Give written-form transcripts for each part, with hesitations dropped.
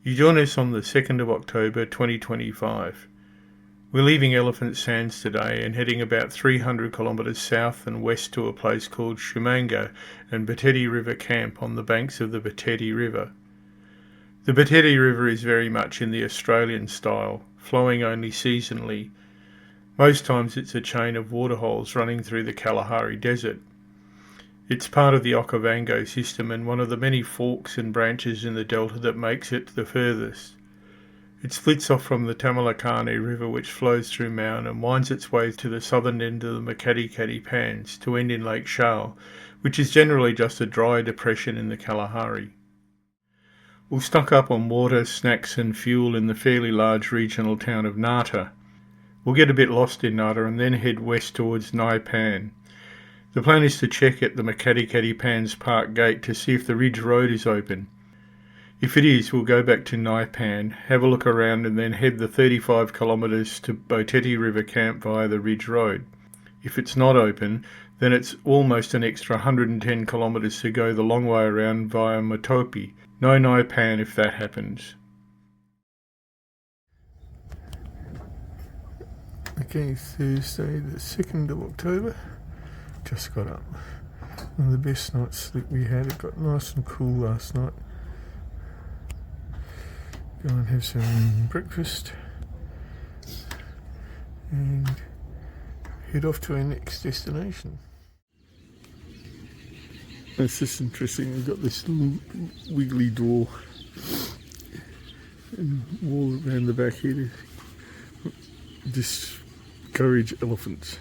You join us on the 2nd of October 2025. We're leaving Elephant Sands today and heading about 300 kilometres south and west to a place called Xhumaga and Boteti River Camp on the banks of the Boteti River. The Boteti River is very much in the Australian style, flowing only seasonally. Most times it's a chain of waterholes running through the Kalahari Desert. It's part of the Okavango system and one of the many forks and branches in the delta that makes it the furthest. It splits off from the Thamalakane River, which flows through Maun and winds its way to the southern end of the Makgadikgadi Pans to end in Lake Xau, which is generally just a dry depression in the Kalahari. We'll stock up on water, snacks and fuel in the fairly large regional town of Nata. We'll get a bit lost in Nata and then head west towards Nxai Pan. The plan is to check at the Makgadikgadi Pans Park gate to see if the Ridge Road is open. If it is, we'll go back to Nxai Pan, have a look around and then head the 35 kilometres to Boteti River Camp via the Ridge Road. If it's not open, then it's almost an extra 110 kilometres to go the long way around via Motopi. No Nxai Pan if that happens. Okay, Thursday the 2nd of October. Just got up. One of the best night's sleep we had. It got nice and cool last night. Go and have some breakfast and head off to our next destination. It's just interesting, we've got this little wiggly door and wall around the back here to discourage elephants.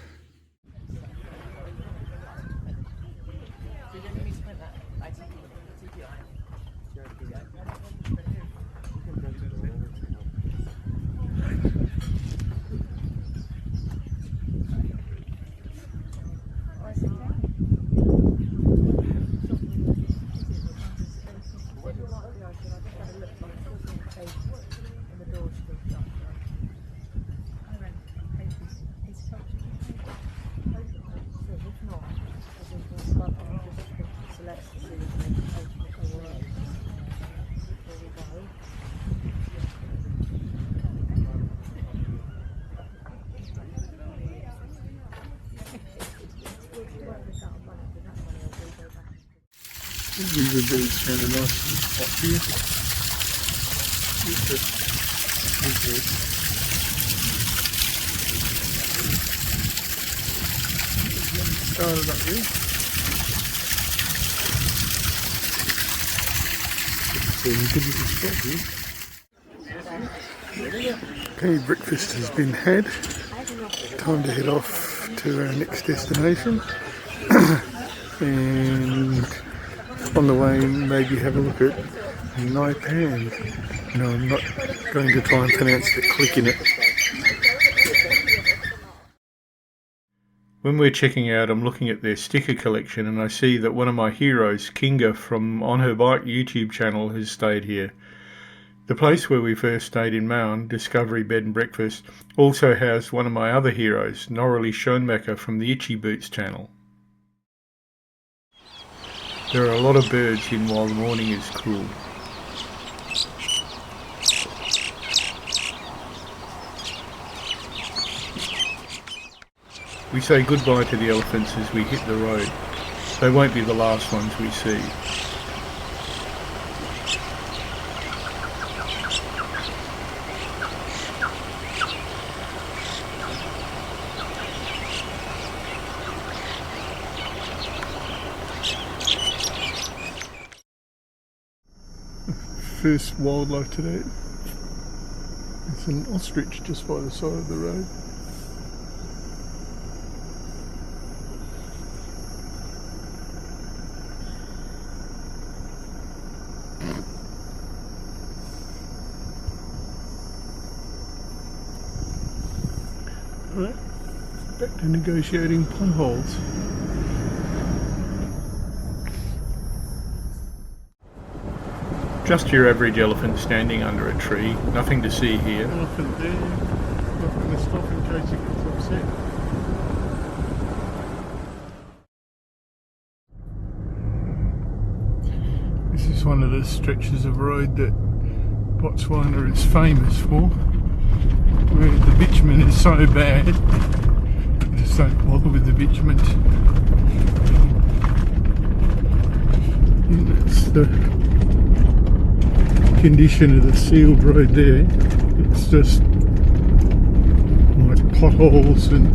These are birds found a nice spot here. Started up here. Okay, breakfast has been had. Time to head off to our next destination. And on the way, maybe have a look at Nxai Pan. No, I'm not going to try and pronounce the click in it. When we're checking out, I'm looking at their sticker collection and I see that one of my heroes, Kinga from On Her Bike YouTube channel, has stayed here. The place where we first stayed in Maun, Discovery Bed and Breakfast, also housed one of my other heroes, Xhumaga from the Itchy Boots channel. There are a lot of birds in while the morning is cool. We say goodbye to the elephants as we hit the road. They won't be the last ones we see. First wildlife today. It's an ostrich just by the side of the road. Alright, back to negotiating potholes. Just your average elephant standing under a tree, nothing to see here. Elephant there, not going to stop in case it gets upset. This is one of the stretches of road that Botswana is famous for, where the bitumen is so bad, you just don't bother with the bitumen. And that's the condition of the sealed road there. It's just like potholes, and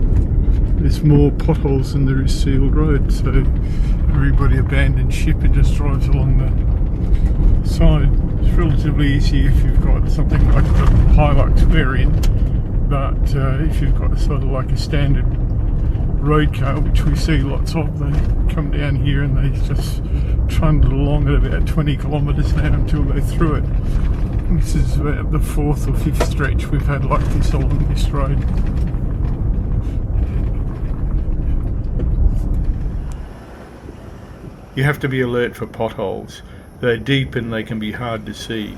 there's more potholes than there is sealed road, so everybody abandons ship and just drives along the side. It's relatively easy if you've got something like the Hilux we're in, but if you've got sort of like a standard road car, which we see lots of, they come down here and they just trundle along at about 20 kilometres an hour until they through it. This is about the 4th or 5th stretch we've had like this along this road. You have to be alert for potholes. They're deep and they can be hard to see.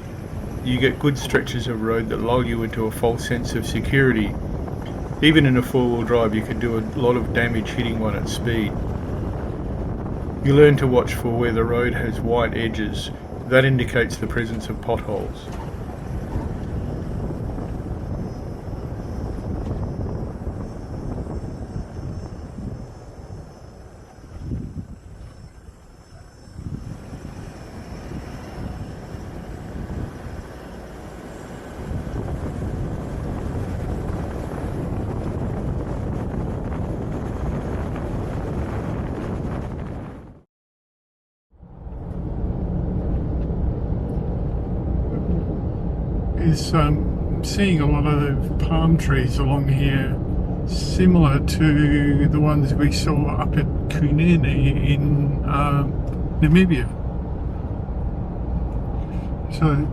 You get good stretches of road that lull you into a false sense of security. Even in a four-wheel drive, you can do a lot of damage hitting one at speed. You learn to watch for where the road has white edges. That indicates the presence of potholes. Is seeing a lot of palm trees along here, similar to the ones we saw up at Kunene in Namibia. So,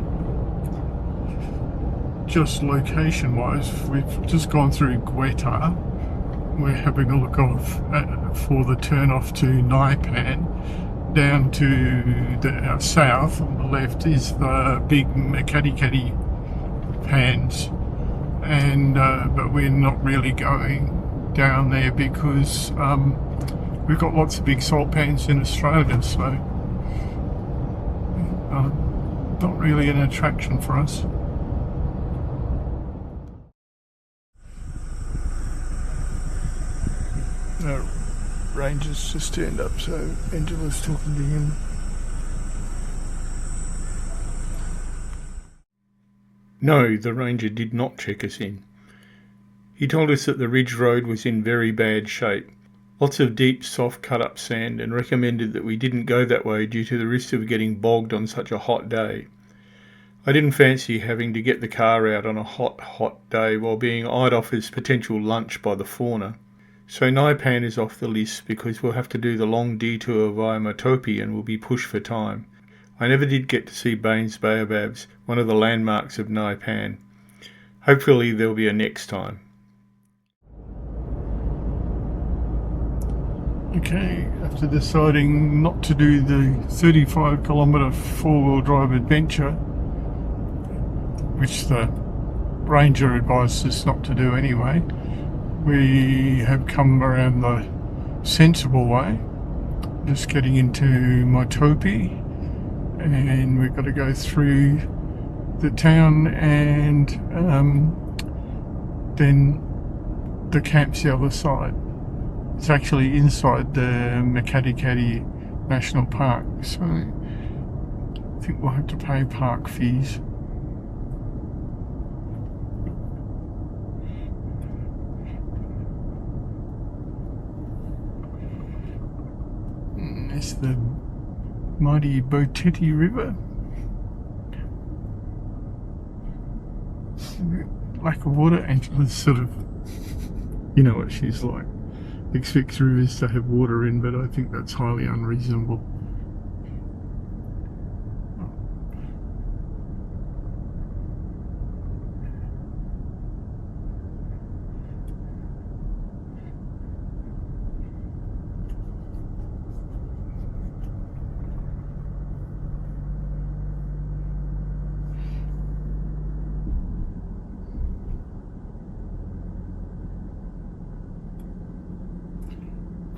just location-wise, we've just gone through Gweta. We're having a look off for the turn off to Nxai Pan. Down to the south on the left is the big Makgadikgadi Pans, and but we're not really going down there because we've got lots of big salt pans in Australia, so not really an attraction for us. No, Ranger's just turned up, so Angela's talking to him. No, the ranger did not check us in. He told us that the ridge road was in very bad shape, lots of deep, soft cut-up sand, and recommended that we didn't go that way due to the risk of getting bogged on such a hot day. I didn't fancy having to get the car out on a hot day while being eyed off as potential lunch by the fauna. So Nxai Pan is off the list because we'll have to do the long detour via Motopi and we'll be pushed for time. I never did get to see Baines Baobabs, one of the landmarks of Nxai Pan. Hopefully there'll be a next time. Okay, after deciding not to do the 35 kilometre four-wheel drive adventure, which the ranger advised us not to do anyway, we have come around the sensible way, just getting into Motopi, and we've got to go through the town and then the camp's the other side. It's actually inside the Makgadikgadi National Park, so I think we'll have to pay park fees. There's the mighty Boteti River. Lack of water. Angela's sort of, you know what she's like. Expects rivers to have water in, but I think that's highly unreasonable.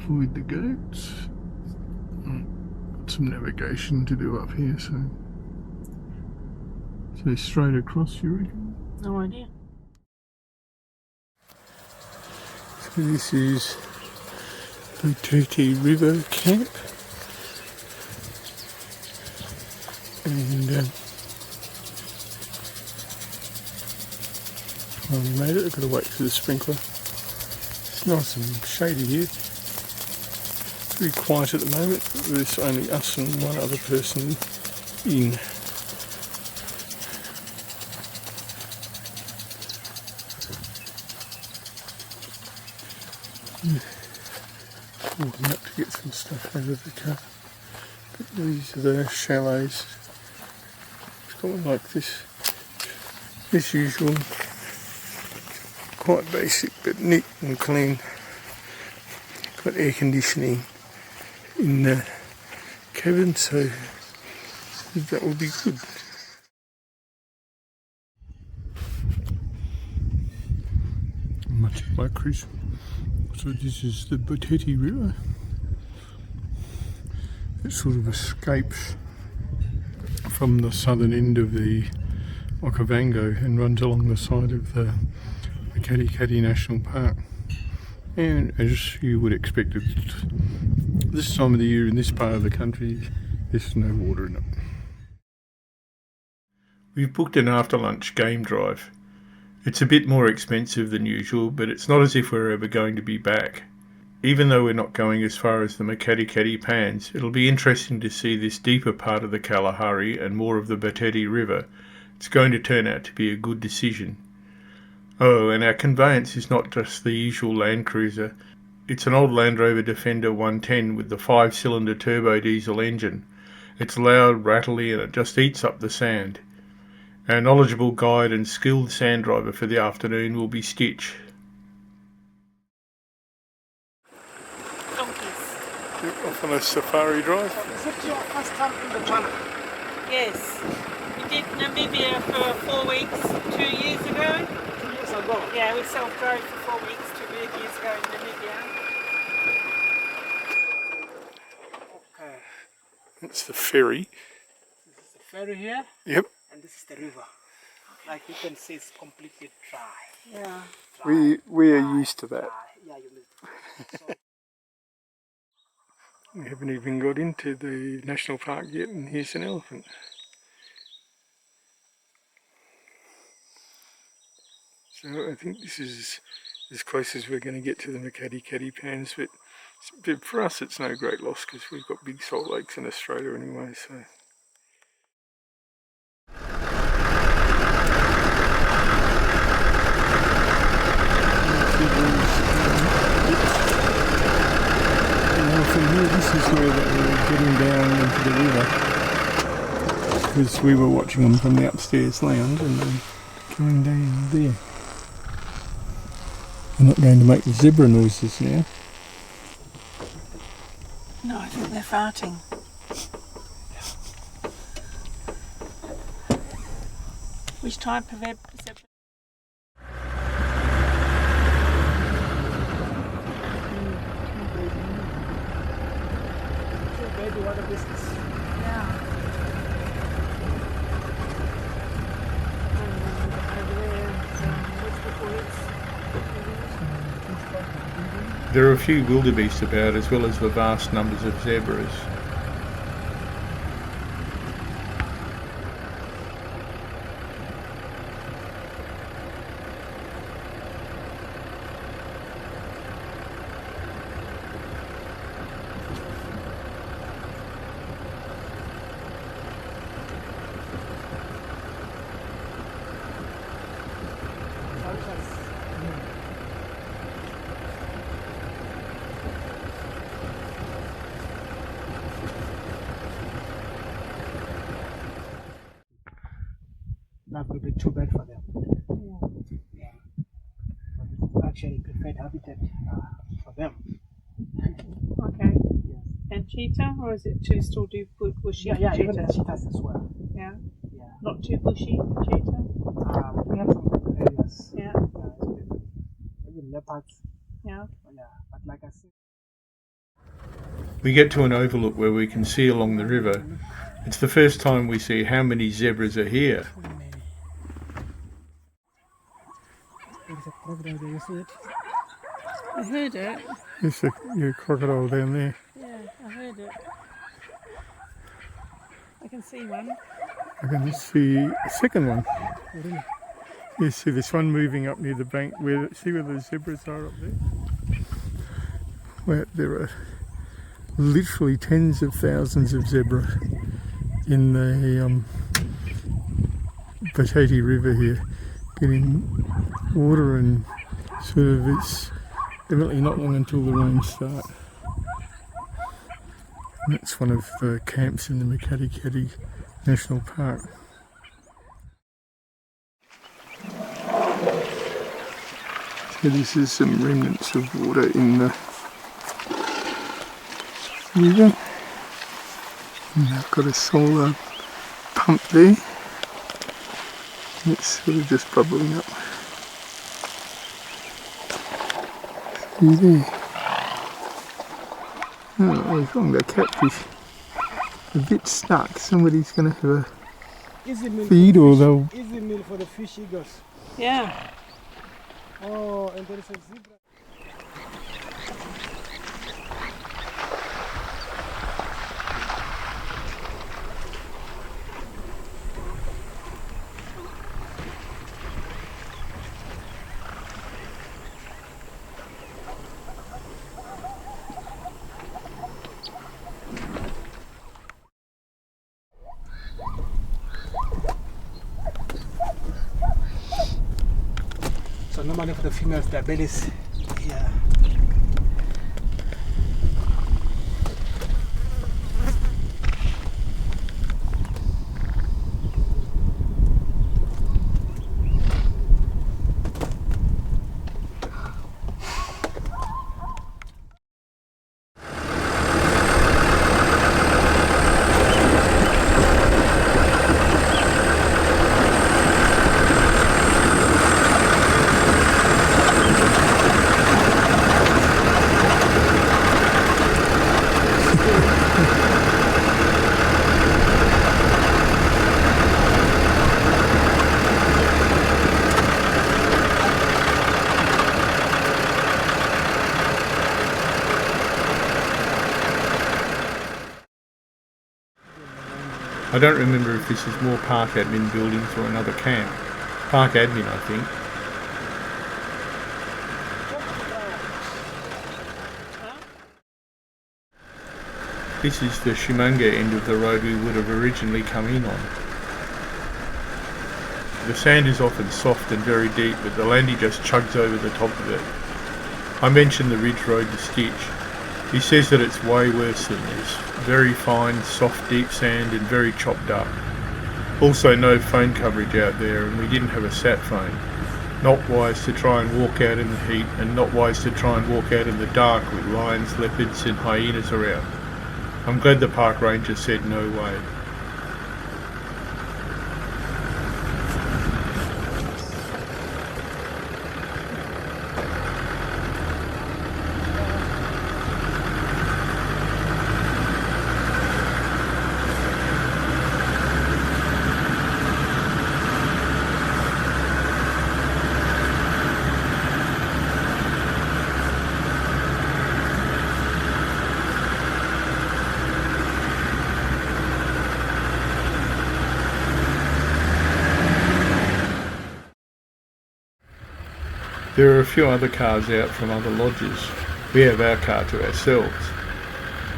Avoid the goats. Got some navigation to do up here, so So straight across, you reckon? No idea. So this is Boteti River Camp. And finally made it. I've got to wait for the sprinkler. It's nice and shady here. Very quiet at the moment. There's only us and one other person in. Walking up to get some stuff out of the car. But these are the chalets. It's got one like this. As usual. Quite basic but neat and clean. Got air conditioning in the cabin, so that will be good. Much like Chris. So this is the Boteti River. It sort of escapes from the southern end of the Okavango and runs along the side of the Makgadikgadi National Park. And as you would expect at this time of the year in this part of the country, there's no water in it. We've booked an after lunch game drive. It's a bit more expensive than usual, but it's not as if we're ever going to be back. Even though we're not going as far as the Makgadikgadi Pans, it'll be interesting to see this deeper part of the Kalahari and more of the Boteti River. It's going to turn out to be a good decision. Oh, and our conveyance is not just the usual Land Cruiser. It's an old Land Rover Defender 110 with the 5-cylinder turbo diesel engine. It's loud, rattly, and it just eats up the sand. Our knowledgeable guide and skilled sand driver for the afternoon will be Stitch. Donkeys. You're off on a safari drive? Is it your first time in Botswana? Yes. We did Namibia for 4 weeks 2 years ago. 2 years ago. Yeah, we self-drove for 4 weeks 2 years ago in Namibia. Okay. It's the ferry. This is the ferry here, Yep. and this is the river. Like you can see, it's completely dry. Yeah. Dry, We are dry, used to that. dry. Yeah, you need. So, We haven't even got into the national park yet, and here's an elephant. So I think this is as close as we're going to get to the Makgadikgadi Pans, but for us it's no great loss because we've got big salt lakes in Australia anyway. So. Now from here, this is where we're getting down into the river, because we were watching them from the upstairs lounge and then going down there. I'm not going to make the zebra noises now. No, I think they're farting. Which type of zebra? baby, what a business. Yeah. There are a few wildebeest about, as well as the vast numbers of zebras. That will be too bad for them. Yeah. It's actually preferred habitat for them. Okay. Yes. And cheetah, or is it too still too bushy? Yeah, for even the cheetah? cheetahs as well. Yeah. Yeah. Not too bushy for cheetah? We have some good areas. Yeah. Even leopards. Yeah. Yeah. But like I said, We get to an overlook where we can see along the river. It's the first time we see how many zebras are here. too many. crocodile there, you see it? I heard it. There's a crocodile down there. Yeah, I heard it. I can see one. I can see a second one. Oh, really? You see this one moving up near the bank. See where the zebras are up there? Where there are literally tens of thousands of zebra in the Boteti River here, getting water, and sort of it's evidently not long until the rains start. And that's one of the camps in the Makgadikgadi National Park. So this is some remnants of water in the river. And I've got a solar pump there. It's sort of just bubbling up. See there. Oh, what's wrong? The catfish a bit stuck. Somebody's going to have a Easy meal feed, for or the they'll. fish. Easy meal for the fish eagles. Yeah. Oh, and there is a zebra. So normally for the females, their bellies, yeah. I don't remember if this is more park admin buildings or another camp. Park admin, I think. This is the Xhumaga end of the road we would have originally come in on. The sand is often soft and very deep, but the landy just chugs over the top of it. I mentioned the ridge road to Stitch. He says that it's way worse than this. Very fine, soft, deep sand and very chopped up. Also no phone coverage out there, and we didn't have a sat phone. Not wise to try and walk out in the heat, and not wise to try and walk out in the dark with lions, leopards and hyenas around. I'm glad the park ranger said no way. There are a few other cars out from other lodges. We have our car to ourselves.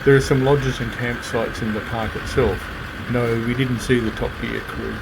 There are some lodges and campsites in the park itself. No, we didn't see the Top Gear crew.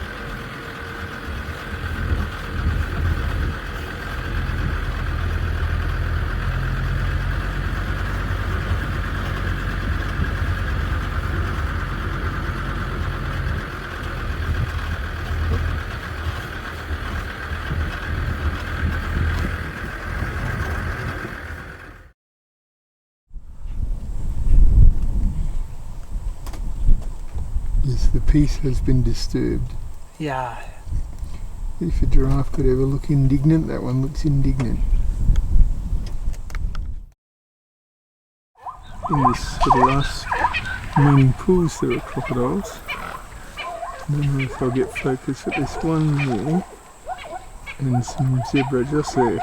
Yes, the peace has been disturbed. Yeah. If a giraffe could ever look indignant, that one looks indignant. In this sort of last morning pools there are crocodiles. I don't know if I'll get focus at this one there. And some zebra just there.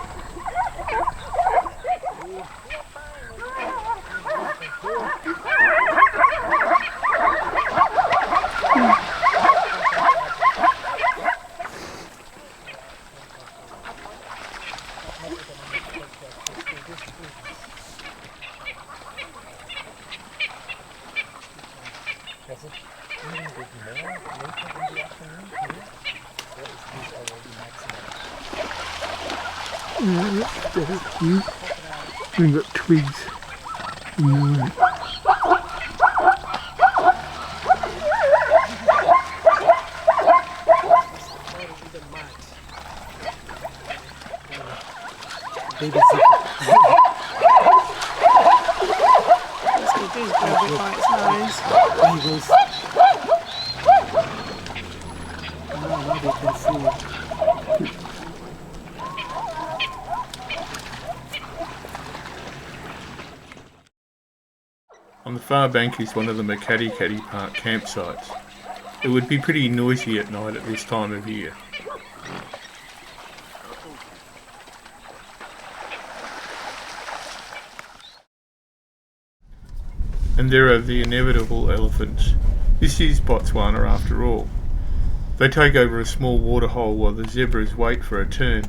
We've got twigs in the way. Baby zebra. That's good, do grab it by its nose. There he goes. Now they can see. On the far bank is one of the Makgadikgadi Park campsites. It would be pretty noisy at night at this time of year. And there are the inevitable elephants. This is Botswana after all. They take over a small waterhole while the zebras wait for a turn.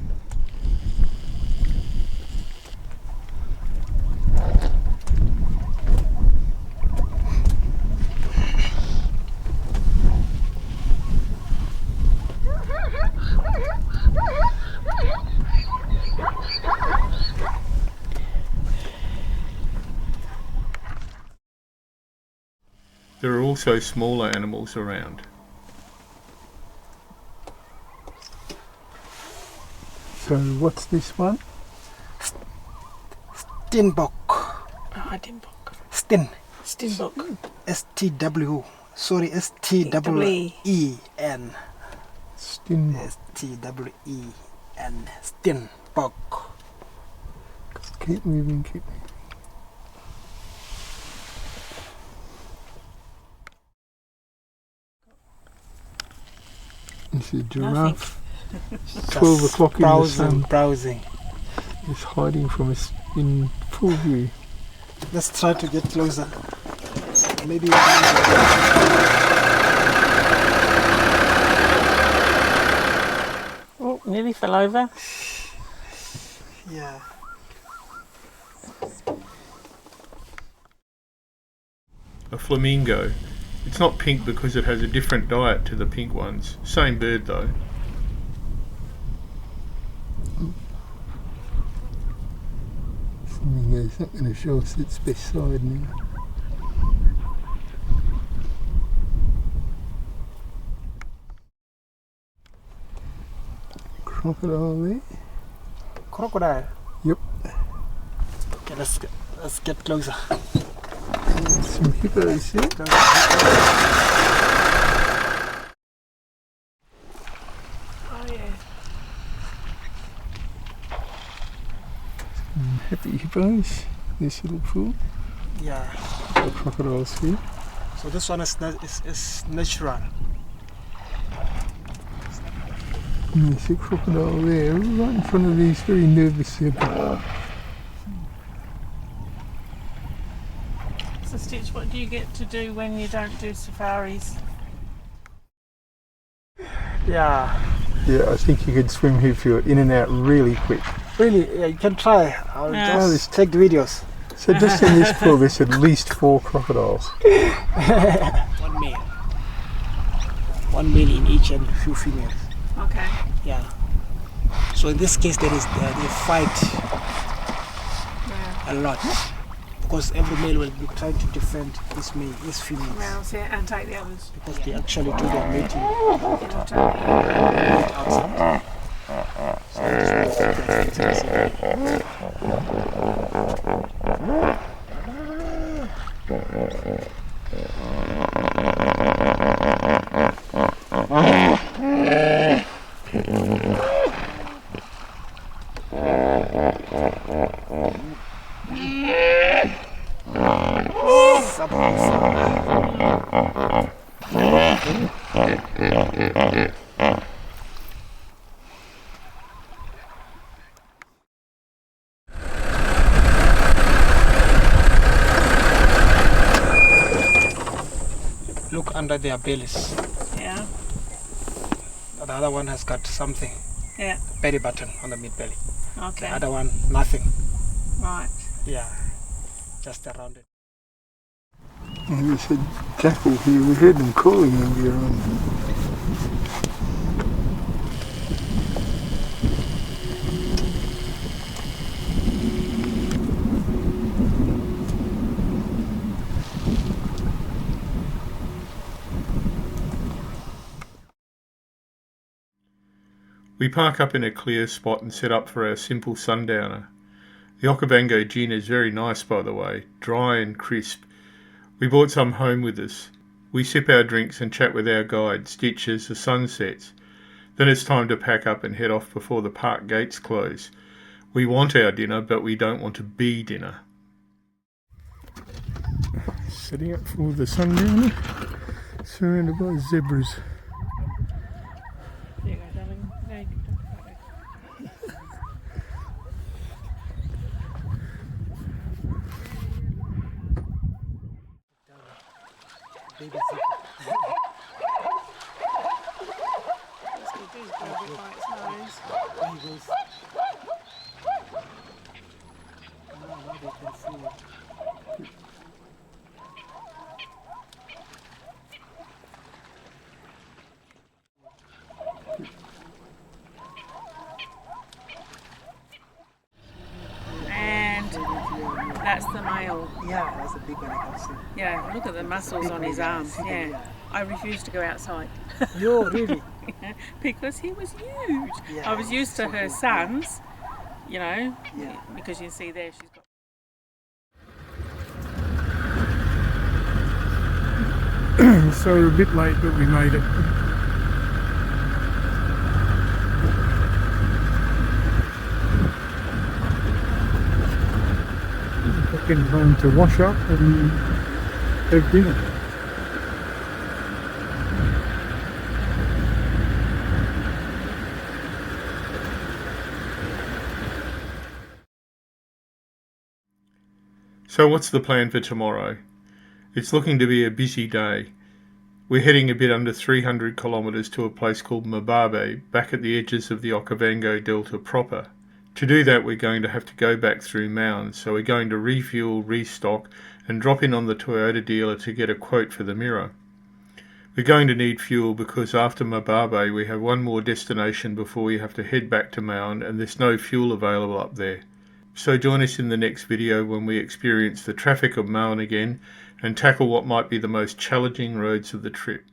There are also smaller animals around. So what's this one? Steenbok. Oh, Dinbok. Steen. Dinbok. S-T-W. Sorry, S-T-W-E-N. Stinbok. S-T-W-E-N. Steenbok. Keep moving, keep moving. This is a giraffe. 12 o'clock in the sun. Browsing. It's hiding from us in full view. Let's try to get closer. Maybe. Oh, nearly fell over. Yeah. A flamingo. It's not pink because it has a different diet to the pink ones. Same bird though. Flamingo's not going to show us its best side now. Crocodile there. Crocodile. Yep. Okay, let's get closer. Some hippos here. Oh yeah. Happy hippos. This little pool. Yeah. The crocodiles here. So this one is natural. And there's a crocodile there, right in front of these very nervous zebras. So Stitch, what do you get to do when you don't do safaris? Yeah. Yeah, I think you could swim here if you're in and out really quick. Really, yeah, you can try. I'll Yeah. just take the videos. So just in this pool there's at least 4 crocodiles. One male. One male in each and a few females. Okay. Yeah. So in this case, they fight Yeah. a lot because every male will be trying to defend his females Rouse it and take the others. because they actually do their mating outside. So this will keep their fertility. Look under their bellies. Yeah. The other one has got something, Yeah. belly button on the mid belly. Okay. The other one, nothing. Right. Yeah, just around it. And there's a jackal here, we heard them calling earlier on. We park up in a clear spot and set up for our simple sundowner. The Okavango gin is very nice, by the way, dry and crisp. We brought some home with us. We sip our drinks and chat with our guide, Stitch, as the sun sets. Then it's time to pack up and head off before the park gates close. We want our dinner, but we don't want to be dinner. Setting up for the sundowner, surrounded by zebras. There you go, darling. Now you can talk about it. Baby zebra. Let's go do grab it by its nose. Eagles. Now they can see it. And that's the male. Yeah, that's a big one I can see. Yeah, look at the muscles on his arms. Yeah. I refused to go outside. Yo, really? Because he was huge. Yeah, I was used to so her big. sons, you know, Yeah. because you can see there she's got. So we're a bit late, but we made it. Back in time to wash up and have dinner. So what's the plan for tomorrow? It's looking to be a busy day. We're heading a bit under 300 kilometres to a place called Motopi, back at the edges of the Okavango Delta proper. To do that, we're going to have to go back through Maun, so we're going to refuel, restock and drop in on the Toyota dealer to get a quote for the mirror. We're going to need fuel because after Motopi we have one more destination before we have to head back to Maun, and there's no fuel available up there. So join us in the next video when we experience the traffic of Maun again and tackle what might be the most challenging roads of the trip.